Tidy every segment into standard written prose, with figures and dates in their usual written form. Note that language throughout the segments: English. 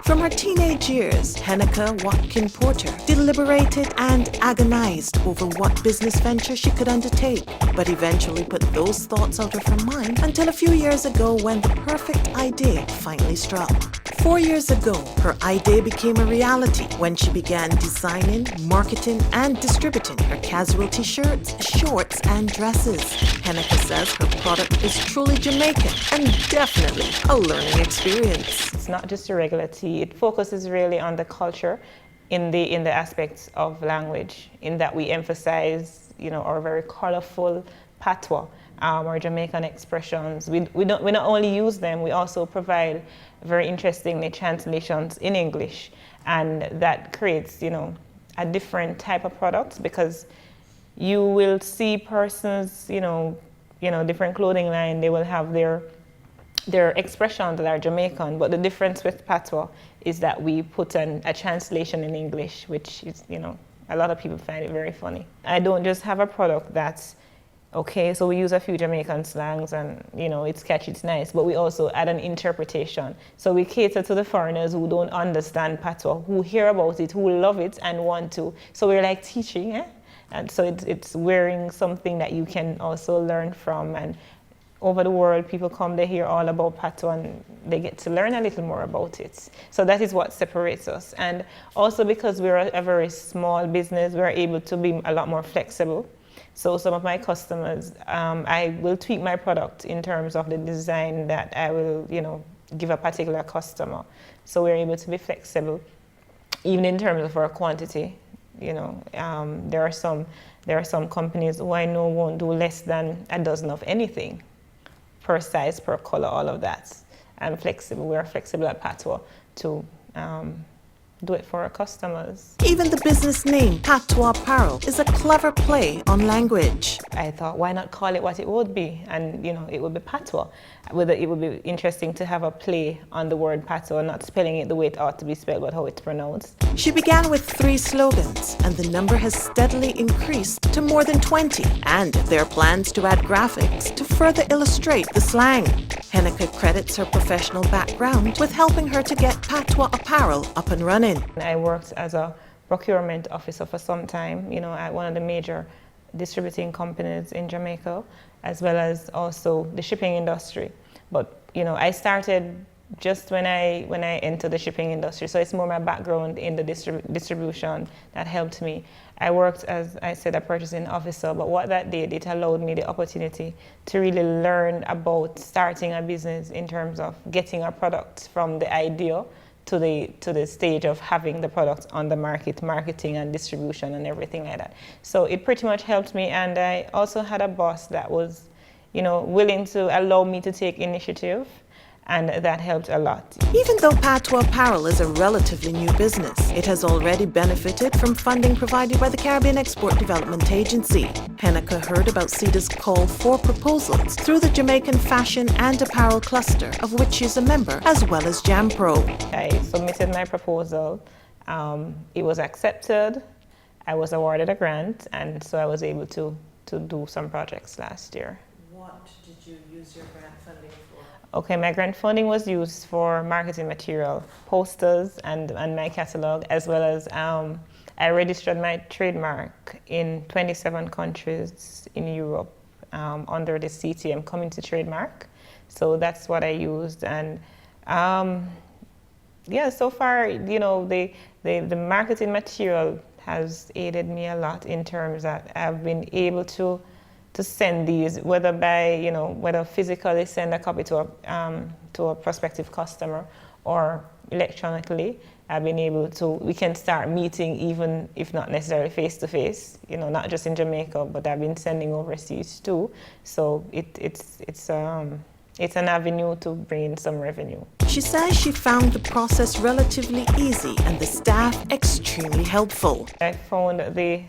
From her teenage years, Hannaka Watkin Porter deliberated and agonized over what business venture she could undertake, but eventually put those thoughts out of her mind until a few years ago when the perfect idea finally struck. 4 years ago, her idea became a reality when she began designing, marketing, and distributing her casual t-shirts, shorts, and dresses. Hannaka says her product is truly Jamaican and definitely a learning experience. It's not just a regular tee. It focuses really on the culture in the aspects of language, in that we emphasize, our very colorful Patwa, our Jamaican expressions. We not only use them, we also provide very interestingly translations in English, and that creates, a different type of product, because you will see persons, different clothing line, they will have their expressions that are Jamaican, but the difference with Patwa is that we put a translation in English, which is, a lot of people find it very funny. I don't just have a product that's okay, so we use a few Jamaican slangs and, it's catchy, it's nice, but we also add an interpretation. So we cater to the foreigners who don't understand Patwa, who hear about it, who love it and want to. So we're like teaching, And so it's wearing something that you can also learn from. And over the world, people come, they hear all about Patwa and they get to learn a little more about it. So that is what separates us. And also because we're a very small business, we're able to be a lot more flexible. So some of my customers, I will tweak my product in terms of the design that I will, give a particular customer. So we're able to be flexible, even in terms of our quantity. There are some companies who I know won't do less than a dozen of anything, per size, per color, all of that. I'm flexible. We're flexible at Patwa to do it for our customers. Even the business name, Patwa Apparel, is a clever play on language. I thought, why not call it what it would be? And, it would be Patwa. It would be interesting to have a play on the word Patwa, not spelling it the way it ought to be spelled, but how it's pronounced. She began with 3 slogans, and the number has steadily increased to more than 20. And there are plans to add graphics to further illustrate the slang. Hannaka credits her professional background with helping her to get Patwa Apparel up and running. I worked as a procurement officer for some time, at one of the major distributing companies in Jamaica, as well as also the shipping industry. But, I started just when I entered the shipping industry. So it's more my background in the distribution that helped me. I worked as, I said, a purchasing officer, but what that did, it allowed me the opportunity to really learn about starting a business in terms of getting a product from the idea to the stage of having the product on the market, marketing and distribution and everything like that. So it pretty much helped me, and I also had a boss that was, willing to allow me to take initiative, and that helped a lot. Even though Patwa Apparel is a relatively new business, it has already benefited from funding provided by the Caribbean Export Development Agency. Hannaka heard about CEDA's call for proposals through the Jamaican Fashion and Apparel Cluster, of which she's a member, as well as JAMPRO. I submitted my proposal. It was accepted. I was awarded a grant, and so I was able to do some projects last year. What did you use your grant funding for? Okay, my grant funding was used for marketing material, posters, and my catalog, as well as I registered my trademark in 27 countries in Europe under the CTM Community Trademark. So that's what I used, and so far, the marketing material has aided me a lot in terms that I've been able to send these, whether physically send a copy to a prospective customer or electronically. I've been able to, we can start meeting even if not necessarily face to face, not just in Jamaica, but I've been sending overseas too. So it's an avenue to bring in some revenue. She says she found the process relatively easy and the staff extremely helpful. I found the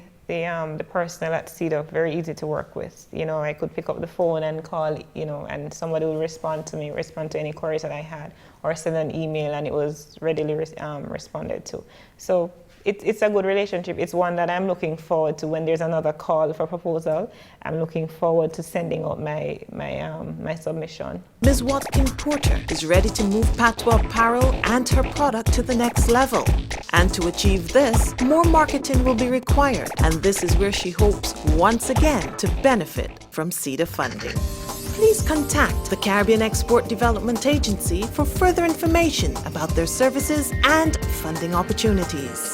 personnel at CEDA very easy to work with. I could pick up the phone and call, and somebody would respond to any queries that I had, or send an email, and it was readily responded to. So it's a good relationship. It's one that I'm looking forward to when there's another call for proposal. I'm looking forward to sending out my submission. Ms. Watkin Porter is ready to move Patwa Apparel and her product to the next level. And to achieve this, more marketing will be required. And this is where she hopes once again to benefit from CEDA funding. Please contact the Caribbean Export Development Agency for further information about their services and funding opportunities.